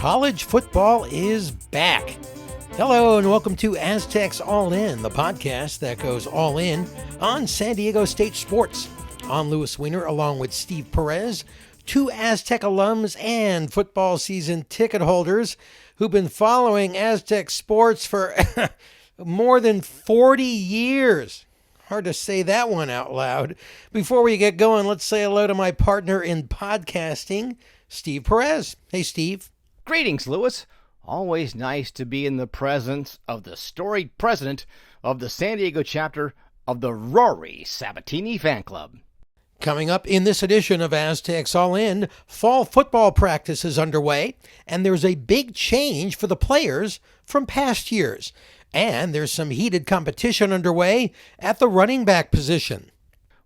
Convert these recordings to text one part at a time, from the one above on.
College football is back. Hello and welcome to Aztecs All In, the podcast that goes all in on San Diego State sports. I'm Louis Weiner along with Steve Perez, two Aztec alums and football season ticket holders who've been following Aztec sports for more than 40 years. Hard to say that one out loud. Before we get going, let's say hello to my partner in podcasting, Steve Perez. Hey, Steve. Greetings, Louis. Always nice to be in the presence of the storied president of the San Diego chapter of the Rory Sabatini fan club. Coming up in this edition of Aztecs All In, fall football practice is underway, and there's a big change for the players from past years. And there's some heated competition underway at the running back position.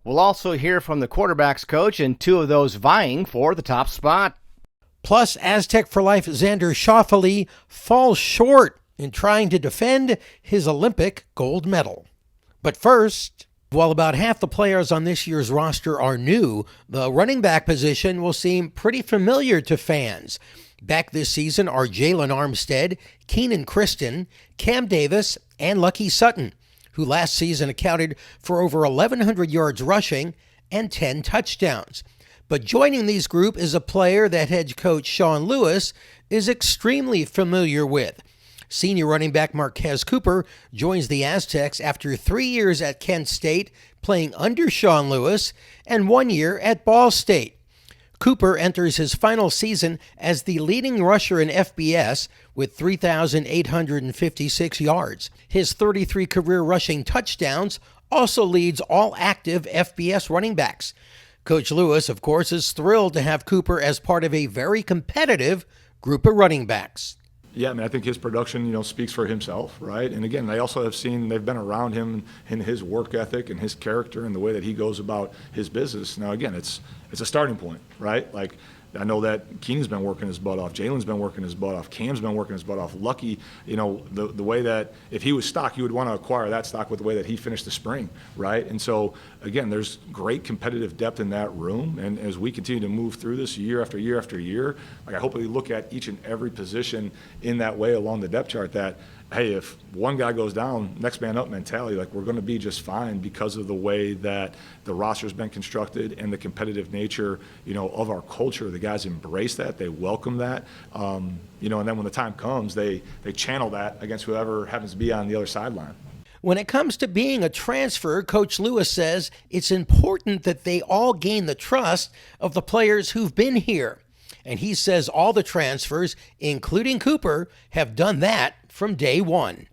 We'll also hear from the quarterback's coach and two of those vying for the top spot. Plus, Aztec for Life Xander Schauffele falls short in trying to defend his Olympic gold medal. But first, while about half the players on this year's roster are new, the running back position will seem pretty familiar to fans. Back this season are Jalen Armstead, Kenon Christon, Cam Davis, and Lucky Sutton, who last season accounted for over 1,100 yards rushing and 10 touchdowns. But joining these group is a player that head coach Sean Lewis is extremely familiar with. Senior running back Marquez joins the Aztecs after 3 years at Kent State, playing under Sean Lewis, and 1 year at Ball State. Cooper enters his final season as the leading rusher in FBS with 3,856 yards. His 33 career rushing touchdowns also leads all active FBS running backs. Coach Lewis, of course, is thrilled to have Cooper as part of a very competitive group of running backs. Yeah, I mean, I think his production, speaks for himself, right? And again, they also have seen, they've been around him in his work ethic and his character and the way that he goes about his business. Now, again, it's a starting point, right? Like, I know that Kenon's been working his butt off. Jalen's been working his butt off. Cam's been working his butt off. Lucky, the way that if he was stock, you would want to acquire that stock with the way that he finished the spring, right? And so, again, there's great competitive depth in that room. And as we continue to move through this year after year after year, like I hope we look at each and every position in that way along the depth chart that, hey, if one guy goes down, next man up mentality, like we're going to be just fine because of the way that the roster's been constructed and the competitive nature, of our culture. The guys embrace that, they welcome that, and then when the time comes, they channel that against whoever happens to be on the other sideline. When it comes to being a transfer, Coach Lewis says it's important that they all gain the trust of the players who've been here. And he says all the transfers, including Cooper, have done that from day one.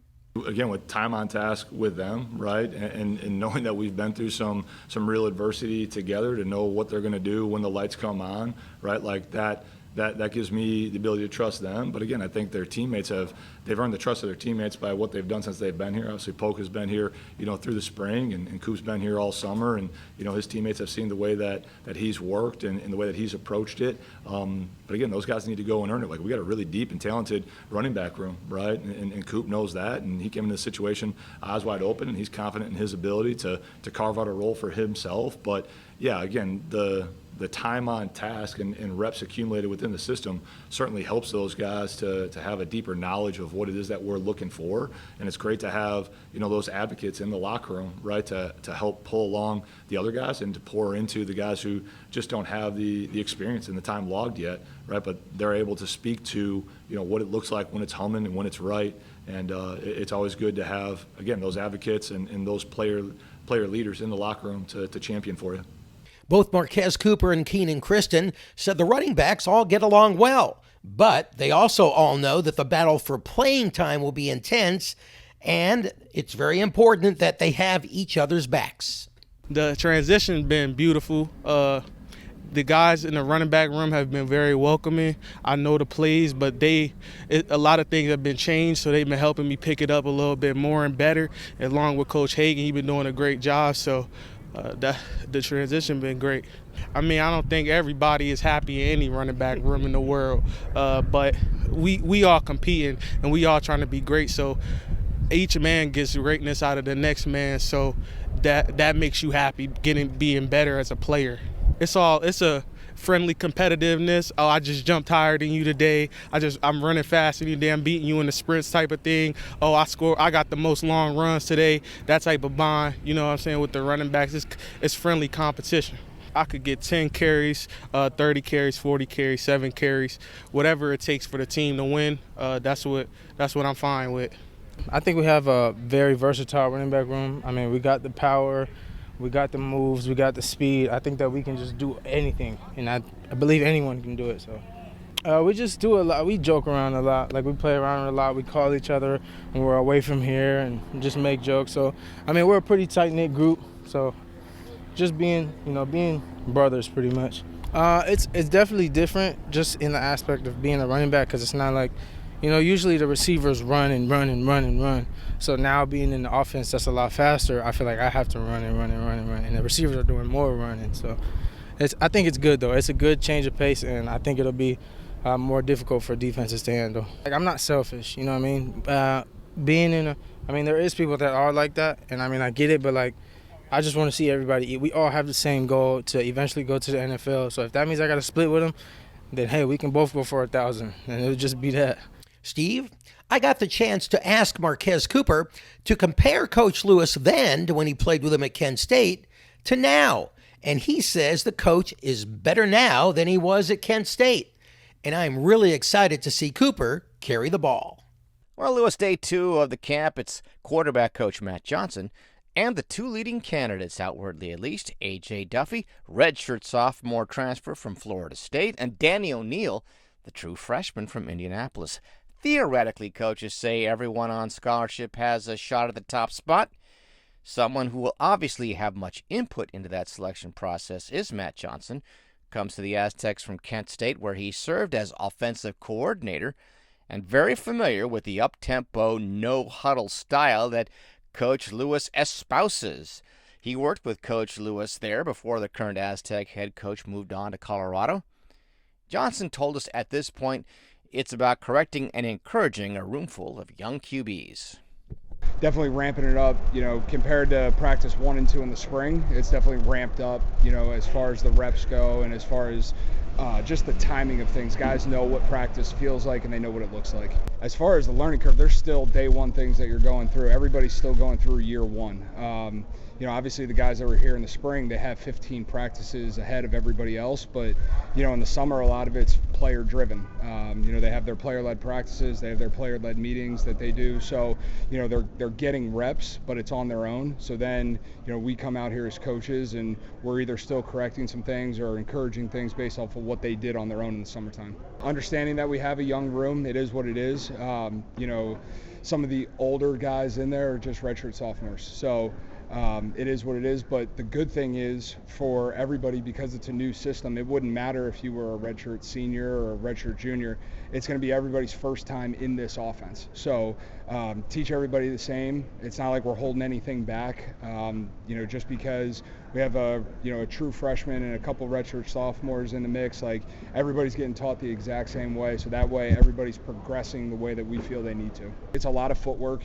Again, with time on task with them, right, and knowing that we've been through some real adversity together to know what they're going to do when the lights come on, right, like that gives me the ability to trust them. But again, I think their teammates they've earned the trust of their teammates by what they've done since they've been here. Obviously, Polk has been here, through the spring, and Coop's been here all summer, and his teammates have seen the way that he's worked and the way that he's approached it. But again, those guys need to go and earn it. Like, we got a really deep and talented running back room, right? And Coop knows that, and he came into the situation eyes wide open, and he's confident in his ability to carve out a role for himself. But yeah, again, the time on task and reps accumulated within the system certainly helps those guys to have a deeper knowledge of what it is that we're looking for. And it's great to have, those advocates in the locker room, right, to help pull along the other guys and to pour into the guys who just don't have the experience and the time logged yet, right? But they're able to speak to, what it looks like when it's humming and when it's right. And it's always good to have, again, those advocates and those player leaders in the locker room to champion for you. Both Marquez and Kenon Christon said the running backs all get along well, but they also all know that the battle for playing time will be intense, and it's very important that they have each other's backs. The transition has been beautiful. The guys in the running back room have been very welcoming. I know the plays, but a lot of things have been changed, so they've been helping me pick it up a little bit more and better. Along with Coach Hagan, he's been doing a great job, so the transition been great. I mean, I don't think everybody is happy in any running back room in the world, but we all competing and we all trying to be great. So each man gets greatness out of the next man. So that makes you happy being better as a player. friendly competitiveness. Oh, I just jumped higher than you today. I'm running faster than you today. I'm beating you in the sprints type of thing. Oh, I got the most long runs today. That type of bond, you know what I'm saying, with the running backs. It's friendly competition. I could get 10 carries, 30 carries, 40 carries, 7 carries, whatever it takes for the team to win. That's what I'm fine with. I think we have a very versatile running back room. I mean, we got the power, we got the moves, we got the speed. I think that we can just do anything, and I believe anyone can do it. So we just do a lot. We joke around a lot. Like, we play around a lot. We call each other when we're away from here and just make jokes. So, I mean, we're a pretty tight-knit group. So just being brothers pretty much. It's definitely different just in the aspect of being a running back, because it's not like, usually the receivers run and run and run and run. So now being in the offense that's a lot faster, I feel like I have to run and run and run and run, and the receivers are doing more running. So I think it's good, though. It's a good change of pace, and I think it'll be more difficult for defenses to handle. Like, I'm not selfish, you know what I mean? There is people that are like that, and I get it, but like, I just want to see everybody eat. We all have the same goal to eventually go to the NFL. So if that means I got to split with them, then hey, we can both go for 1,000, and it'll just be that. Steve, I got the chance to ask Marquez Cooper to compare Coach Lewis then to when he played with him at Kent State to now. And he says the coach is better now than he was at Kent State. And I'm really excited to see Cooper carry the ball. Well, Lewis, day 2 of the camp, it's quarterback coach Matt Johnson and the 2 leading candidates, outwardly at least, A.J. Duffy, redshirt sophomore transfer from Florida State, and Danny O'Neal, the true freshman from Indianapolis. Theoretically, coaches say everyone on scholarship has a shot at the top spot. Someone who will obviously have much input into that selection process is Matt Johnson. Comes to the Aztecs from Kent State, where he served as offensive coordinator, and very familiar with the up-tempo, no-huddle style that Coach Lewis espouses. He worked with Coach Lewis there before the current Aztec head coach moved on to Colorado. Johnson told us at this point it's about correcting and encouraging a room full of young QBs. Definitely ramping it up, compared to practice 1 and 2 in the spring. It's definitely ramped up, as far as the reps go and as far as just the timing of things. Guys know what practice feels like and they know what it looks like. As far as the learning curve, there's still day 1 things that you're going through. Everybody's still going through year 1. Obviously the guys that were here in the spring, they have 15 practices ahead of everybody else, but in the summer a lot of it's player driven. They have their player-led practices, they have their player-led meetings that they do, so they're getting reps, but it's on their own. So then we come out here as coaches and we're either still correcting some things or encouraging things based off of what they did on their own in the summertime. Understanding that we have a young room, it is what it is. Some of the older guys in there are just redshirt sophomores, so it is what it is. But the good thing is for everybody, because it's a new system, it wouldn't matter if you were a redshirt senior or a redshirt junior. It's going to be everybody's first time in this offense. So teach everybody the same. It's not like we're holding anything back. Just because we have a true freshman and a couple redshirt sophomores in the mix, like, everybody's getting taught the exact same way. So that way everybody's progressing the way that we feel they need to. It's a lot of footwork,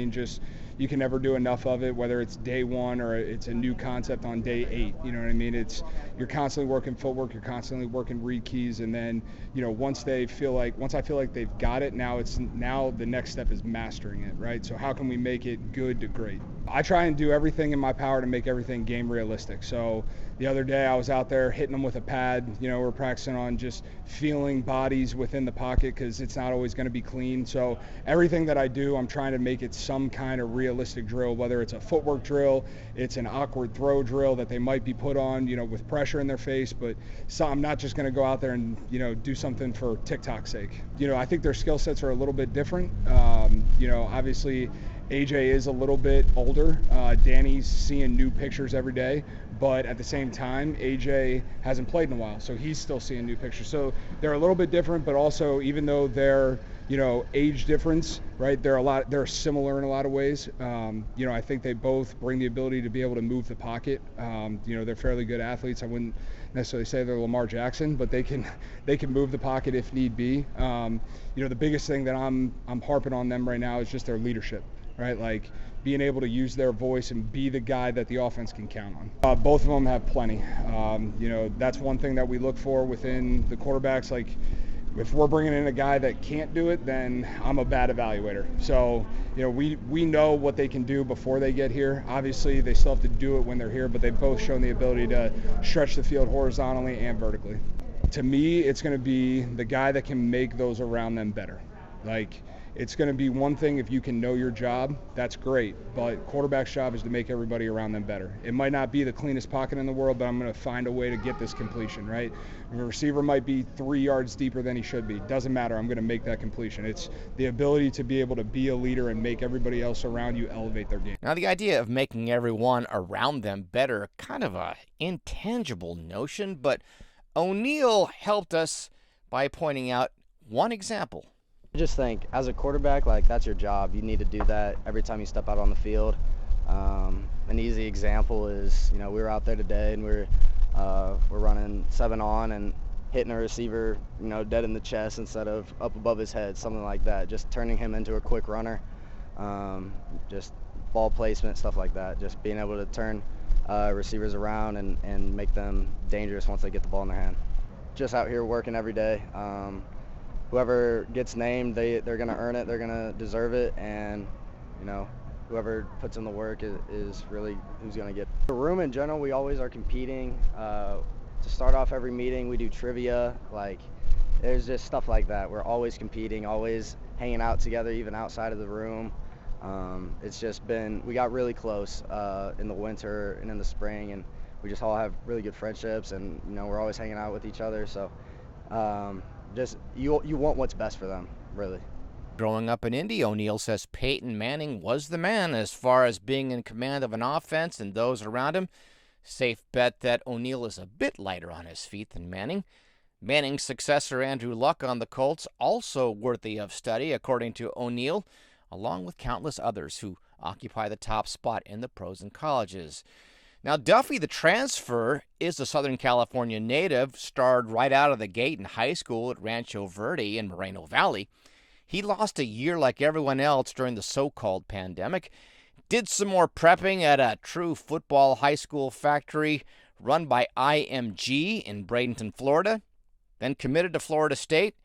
just you can never do enough of it, whether it's day 1 or it's a new concept on day 8. You're constantly working footwork, you're constantly working read keys, and then once I feel like they've got it, now the next step is mastering it, right? So how can we make it good to great? I try and do everything in my power to make everything game realistic. So the other day I was out there hitting them with a pad. We're practicing on just feeling bodies within the pocket because it's not always going to be clean. So everything that I do, I'm trying to make it some kind of realistic drill, whether it's a footwork drill, it's an awkward throw drill that they might be put on, with pressure in their face. But I'm not just going to go out there and, do something for TikTok's sake. I think their skill sets are a little bit different. Obviously AJ is a little bit older. Danny's seeing new pictures every day, but at the same time, AJ hasn't played in a while, so he's still seeing new pictures. So they're a little bit different, but also, even though they're, age difference, right? They're similar in a lot of ways. I think they both bring the ability to be able to move the pocket. They're fairly good athletes. I wouldn't necessarily say they're Lamar Jackson, but they can move the pocket if need be. The biggest thing that I'm harping on them right now is just their leadership. Right, like being able to use their voice and be the guy that the offense can count on. Both of them have plenty. That's one thing that we look for within the quarterbacks. Like, if we're bringing in a guy that can't do it, then I'm a bad evaluator. So, we know what they can do before they get here. Obviously, they still have to do it when they're here, but they've both shown the ability to stretch the field horizontally and vertically. To me, it's going to be the guy that can make those around them better. Like, it's going to be one thing if you can know your job, that's great. But quarterback's job is to make everybody around them better. It might not be the cleanest pocket in the world, but I'm going to find a way to get this completion, right? The receiver might be 3 yards deeper than he should be. Doesn't matter. I'm going to make that completion. It's the ability to be able to be a leader and make everybody else around you elevate their game. Now, the idea of making everyone around them better, kind of a intangible notion, but O'Neal helped us by pointing out one example. I just think as a quarterback, like, that's your job. You need to do that every time you step out on the field. An easy example is, we were out there today and we're running 7 on and hitting a receiver, dead in the chest instead of up above his head, something like that. Just turning him into a quick runner, just ball placement, stuff like that. Just being able to turn receivers around and make them dangerous once they get the ball in their hand. Just out here working every day. Whoever gets named, they're going to earn it, they're going to deserve it, and, whoever puts in the work is really who's going to get it. The room in general, we always are competing. To start off every meeting, we do trivia. Like, there's just stuff like that. We're always competing, always hanging out together, even outside of the room. It's just been, we got really close in the winter and in the spring, and we just all have really good friendships, and, we're always hanging out with each other. So, just you want what's best for them, really. Growing up in Indy, O'Neal says Peyton Manning was the man as far as being in command of an offense and those around him. Safe bet that O'Neal is a bit lighter on his feet than Manning. Manning's successor Andrew Luck on the Colts also worthy of study, according to O'Neal, along with countless others who occupy the top spot in the pros and colleges. Now, Duffy, the transfer, is a Southern California native, starred right out of the gate in high school at Rancho Verde in Moreno Valley. He lost a year like everyone else during the so-called pandemic, did some more prepping at a true football high school factory run by IMG in Bradenton, Florida, then committed to Florida State,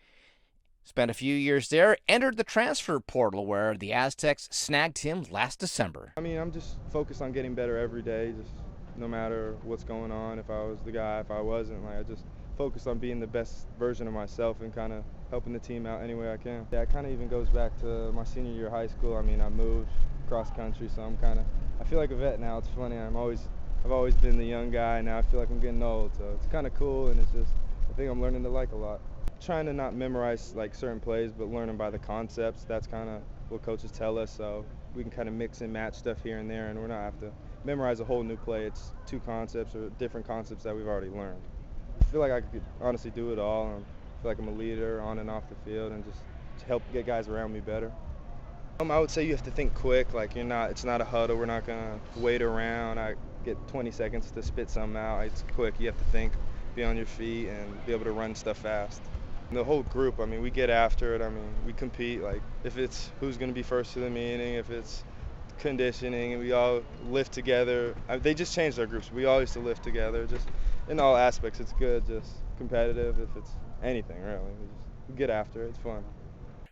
spent a few years there, entered the transfer portal where the Aztecs snagged him last December. I'm just focused on getting better every day, just no matter what's going on, if I was the guy, if I wasn't. I just focused on being the best version of myself and kind of helping the team out any way I can. Yeah, it kind of even goes back to my senior year of high school. I moved cross country, so I feel like a vet now. It's funny, I've always been the young guy. Now I feel like I'm getting old, so it's kind of cool, and I think I'm learning to like a lot. Trying to not memorize certain plays, but learning by the concepts. That's kind of what coaches tell us, so we can kind of mix and match stuff here and there, and we're not have to memorize a whole new play. It's 2 concepts or different concepts that we've already learned. I feel like I could honestly do it all. I feel like I'm a leader on and off the field, and just to help get guys around me better. I would say you have to think quick. It's not a huddle. We're not gonna wait around. I get 20 seconds to spit something out. It's quick. You have to think, be on your feet, and be able to run stuff fast. The whole group, we get after it. We compete. If it's who's going to be first to the meeting, if it's conditioning, and we all lift together. They just changed our groups. We all used to lift together. Just in all aspects, it's good. Just competitive. If it's anything, really, we get after it. It's fun.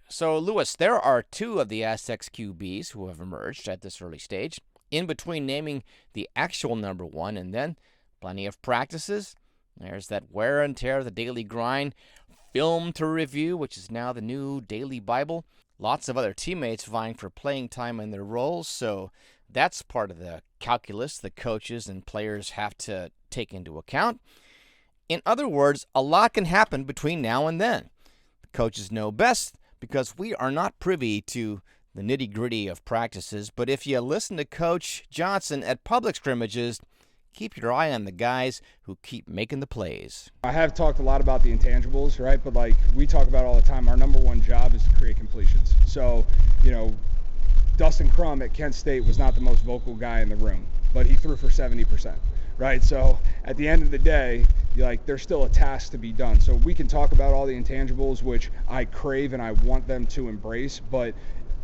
So, Louis, there are 2 of the Aztecs QBs who have emerged at this early stage. In between naming the actual number 1 and then plenty of practices. There's that wear and tear, the daily grind, film to review, which is now the new daily Bible. Lots of other teammates vying for playing time in their roles, so that's part of the calculus the coaches and players have to take into account. In other words, a lot can happen between now and then. The coaches know best because we are not privy to the nitty-gritty of practices, but if you listen to Coach Johnson at public scrimmages, keep your eye on the guys who keep making the plays. I have talked a lot about the intangibles, right? But we talk about all the time, our number 1 job is to create completions. So, Dustin Crum at Kent State was not the most vocal guy in the room, but he threw for 70%, right? So at the end of the day, there's still a task to be done. So we can talk about all the intangibles, which I crave and I want them to embrace, but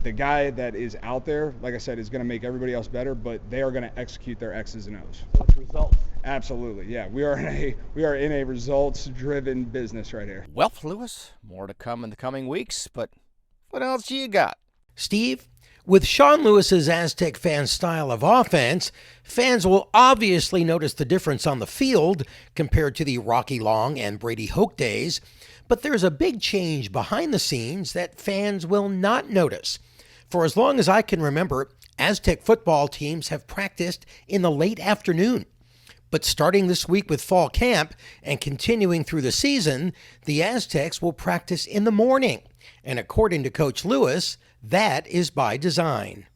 the guy that is out there, like I said, is going to make everybody else better, but they are going to execute their X's and O's. So it's results. Absolutely, yeah. We are in a results-driven business right here. Well, Louis, more to come in the coming weeks, but what else you got? Steve, with Sean Lewis's Aztec fan style of offense, fans will obviously notice the difference on the field compared to the Rocky Long and Brady Hoke days, but there's a big change behind the scenes that fans will not notice. For as long as I can remember, Aztec football teams have practiced in the late afternoon. But starting this week with fall camp and continuing through the season, the Aztecs will practice in the morning. And according to Coach Lewis, that is by design.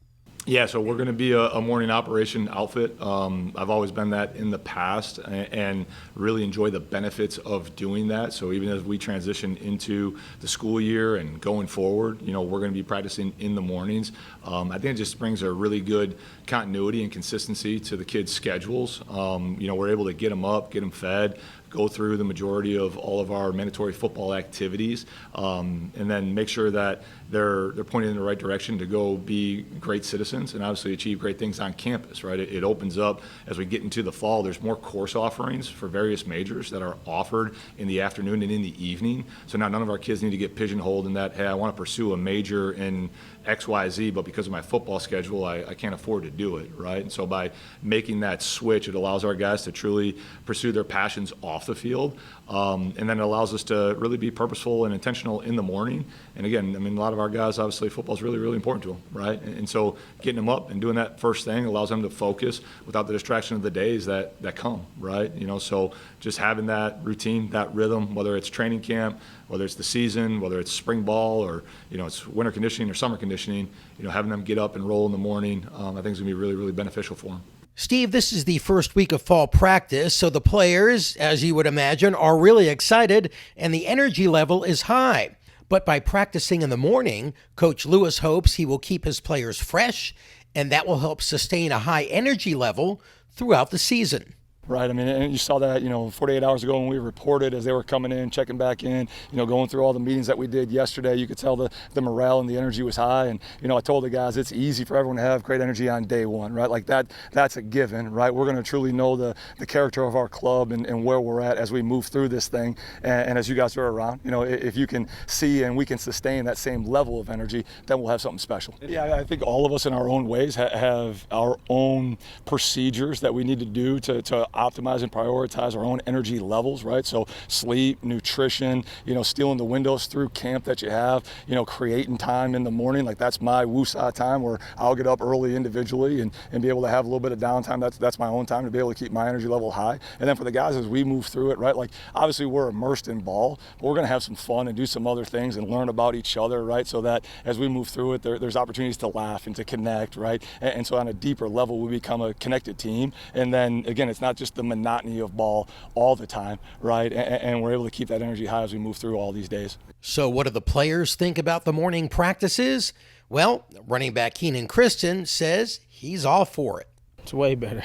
Yeah, so we're going to be a morning operation outfit. I've always been that in the past and really enjoy the benefits of doing that. So even as we transition into the school year and going forward, we're going to be practicing in the mornings. I think it just brings a really good continuity and consistency to the kids' schedules. We're able to get them up, get them fed, go through the majority of all of our mandatory football activities, and then make sure that they're pointed in the right direction to go be great citizens and obviously achieve great things on campus, right? It opens up as we get into the fall. There's more course offerings for various majors that are offered in the afternoon and in the evening. So now none of our kids need to get pigeonholed in that, hey, I want to pursue a major in XYZ, but because of my football schedule, I can't afford to do it, right? And so by making that switch, it allows our guys to truly pursue their passions off the field, and then it allows us to really be purposeful and intentional in the morning. And again, a lot of our guys, obviously, football is really, really important to them, right? And so getting them up and doing that first thing allows them to focus without the distraction of the days that come, right? So just having that routine, that rhythm, whether it's training camp, whether it's the season, whether it's spring ball, or it's winter conditioning or summer conditioning, having them get up and roll in the morning, I think is going to be really, really beneficial for them. Steve, this is the first week of fall practice, so the players, as you would imagine, are really excited and the energy level is high. But by practicing in the morning, Coach Lewis hopes he will keep his players fresh, and that will help sustain a high energy level throughout the season. Right, and you saw that, 48 hours ago when we reported as they were coming in, checking back in, going through all the meetings that we did yesterday. You could tell the morale and the energy was high. And, I told the guys it's easy for everyone to have great energy on day one, right? Like that's a given, right? We're going to truly know the character of our club and where we're at as we move through this thing. And as you guys are around, if you can see and we can sustain that same level of energy, then we'll have something special. Yeah, I think all of us in our own ways have our own procedures that we need to do to optimize and prioritize our own energy levels, right? So sleep, nutrition, stealing the windows through camp that you have, creating time in the morning. Like that's my woosah time where I'll get up early individually and be able to have a little bit of downtime. That's my own time to be able to keep my energy level high. And then for the guys, as we move through it, right? Like obviously we're immersed in ball, but we're going to have some fun and do some other things and learn about each other, right? So that as we move through it, there's opportunities to laugh and to connect, right? And so on a deeper level, we become a connected team. And then again, it's not just the monotony of ball all the time, right? And we're able to keep that energy high as we move through all these days. So what do the players think about the morning practices? Well, running back Kenon Christon says he's all for it. It's way better,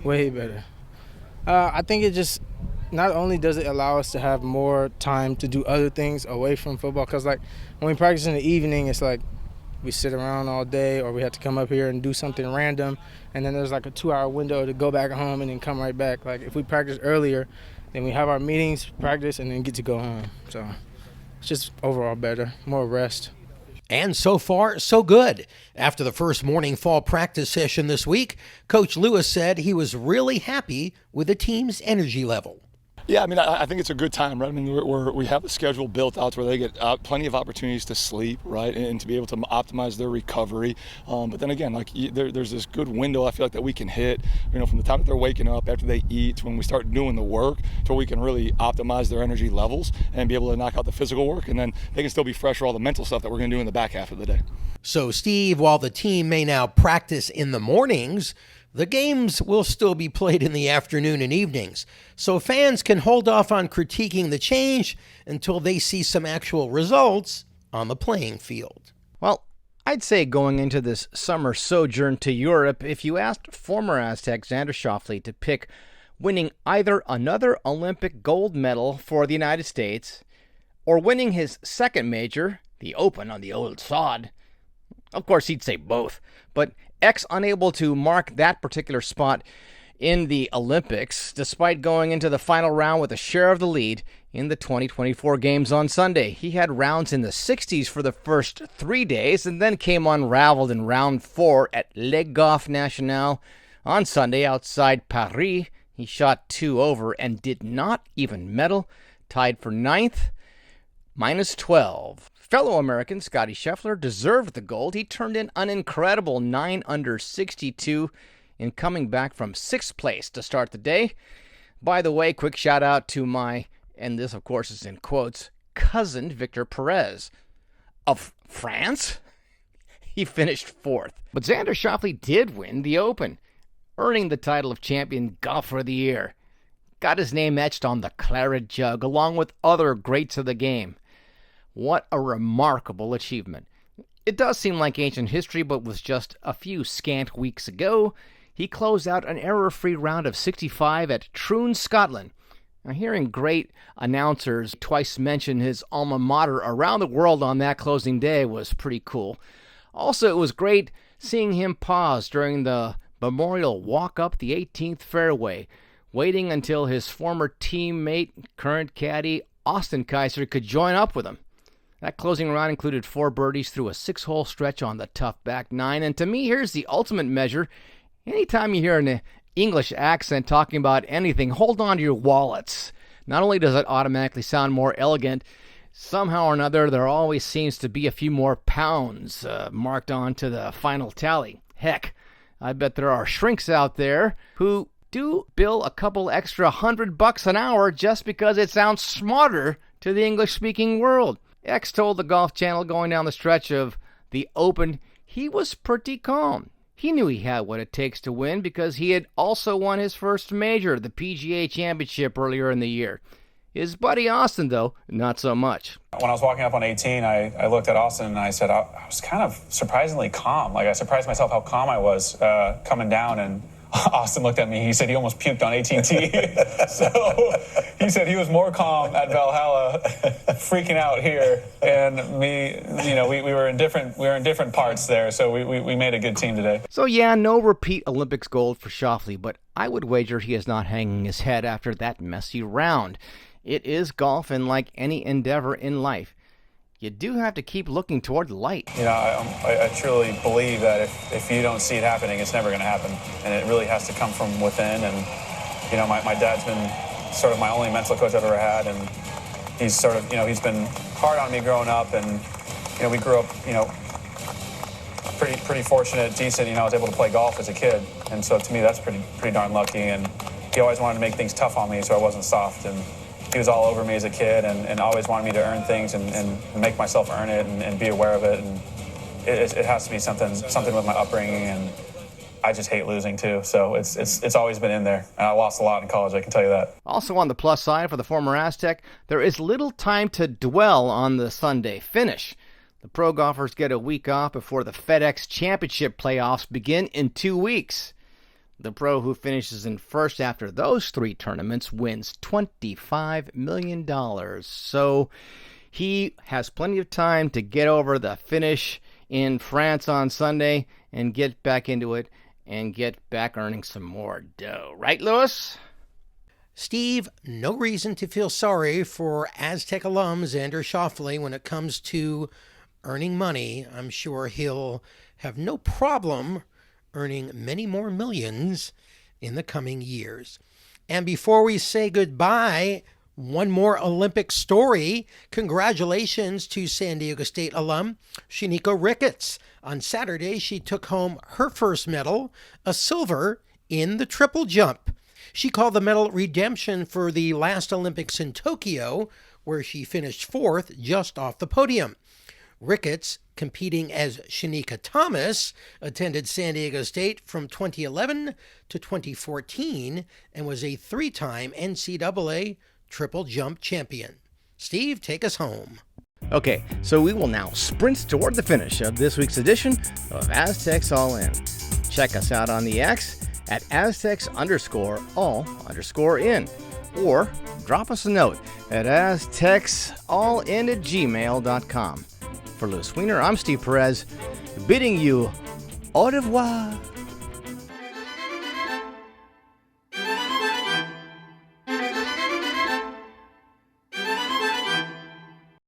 way better. I think it just, not only does it allow us to have more time to do other things away from football, because like when we practice in the evening, it's like we sit around all day or we have to come up here and do something random, and then there's like a 2-hour window to go back home and then come right back. Like if we practice earlier, then we have our meetings, practice, and then get to go home. So it's just overall better, more rest. And so far, so good. After the first morning fall practice session this week, Coach Lewis said he was really happy with the team's energy level. Yeah, I think it's a good time, right? We have the schedule built out to where they get plenty of opportunities to sleep, right, and to be able to optimize their recovery. But then again, like there's this good window I feel like that we can hit, from the time that they're waking up after they eat, when we start doing the work, to where we can really optimize their energy levels and be able to knock out the physical work, and then they can still be fresh for all the mental stuff that we're going to do in the back half of the day. So, Steve, while the team may now practice in the mornings, the games will still be played in the afternoon and evenings, so fans can hold off on critiquing the change until they see some actual results on the playing field. Well, I'd say going into this summer sojourn to Europe, if you asked former Aztec Xander Schauffele to pick winning either another Olympic gold medal for the United States or winning his second major, the Open on the old sod, Of course, he'd say both. But X unable to mark that particular spot in the Olympics, despite going into the final round with a share of the lead in the 2024 games on Sunday. He had rounds in the 60s for the first 3 days and then came unraveled in round 4 at Le Golf National on Sunday outside Paris. He shot 2 over and did not even medal, tied for 9th, minus 12. Fellow American Scotty Scheffler deserved the gold. He turned in an incredible 9 under 62 in coming back from 6th place to start the day. By the way, quick shout out to my, and this of course is in quotes, cousin Victor Perez of France. He finished 4th. But Xander Schauffele did win the Open, earning the title of champion golfer of the year. Got his name etched on the claret jug along with other greats of the game. What a remarkable achievement. It does seem like ancient history, but was just a few scant weeks ago. He closed out an error-free round of 65 at Troon, Scotland. Now, hearing great announcers twice mention his alma mater around the world on that closing day was pretty cool. Also, it was great seeing him pause during the memorial walk up the 18th fairway, waiting until his former teammate, current caddy, Austin Kaiser, could join up with him. That closing round included 4 birdies through a 6-hole stretch on the tough back 9, and to me, here's the ultimate measure. Anytime you hear an English accent talking about anything, hold on to your wallets. Not only does it automatically sound more elegant, somehow or another there always seems to be a few more pounds marked onto the final tally. Heck, I bet there are shrinks out there who do bill a couple extra $100 an hour just because it sounds smarter to the English-speaking world. X told the Golf Channel going down the stretch of the Open he was pretty calm. He knew he had what it takes to win because he had also won his first major, the PGA Championship, earlier in the year. His buddy Austin, though, not so much. When I was walking up on 18, I looked at Austin and I said, I was kind of surprisingly calm. Like, I surprised myself how calm I was coming down, and Austin looked at me. He said he almost puked on 18T. So he said he was more calm at Valhalla, freaking out here, and me. You know, we were in different parts there. So we made a good team today. So yeah, no repeat Olympics gold for Schauffele, but I would wager he is not hanging his head after that messy round. It is golf, and like any endeavor in life, you do have to keep looking toward the light. You know, I truly believe that if you don't see it happening, it's never going to happen. And it really has to come from within. And, you know, my dad's been sort of my only mental coach I've ever had. And he's sort of, you know, he's been hard on me growing up. And, you know, we grew up, you know, pretty fortunate, decent. You know, I was able to play golf as a kid. And so to me, that's pretty darn lucky. And he always wanted to make things tough on me so I wasn't soft. And he was all over me as a kid and always wanted me to earn things and make myself earn it and be aware of it. And it has to be something with my upbringing, and I just hate losing too. So it's always been in there. And I lost a lot in college, I can tell you that. Also on the plus side for the former Aztec, there is little time to dwell on the Sunday finish. The pro golfers get a week off before the FedEx Championship playoffs begin in 2 weeks. The pro who finishes in first after those 3 tournaments wins $25 million. So he has plenty of time to get over the finish in France on Sunday and get back into it and get back earning some more dough. Right, Louis? Steve, no reason to feel sorry for Aztec alum Xander Schauffele when it comes to earning money. I'm sure he'll have no problem earning many more millions in the coming years. And before we say goodbye, one more Olympic story. Congratulations to San Diego State alum Shaniko Ricketts. On Saturday, she took home her first medal, a silver in the triple jump. She called the medal redemption for the last Olympics in Tokyo, where she finished 4th just off the podium. Ricketts, competing as Shanika Thomas, attended San Diego State from 2011 to 2014 and was a 3-time NCAA triple jump champion. Steve, take us home. Okay, so we will now sprint toward the finish of this week's edition of Aztecs All In. Check us out on the X at Aztecs_all_in, or drop us a note at aztecsallin@gmail.com. For Louis Weiner, I'm Steve Perez. bidding you au revoir.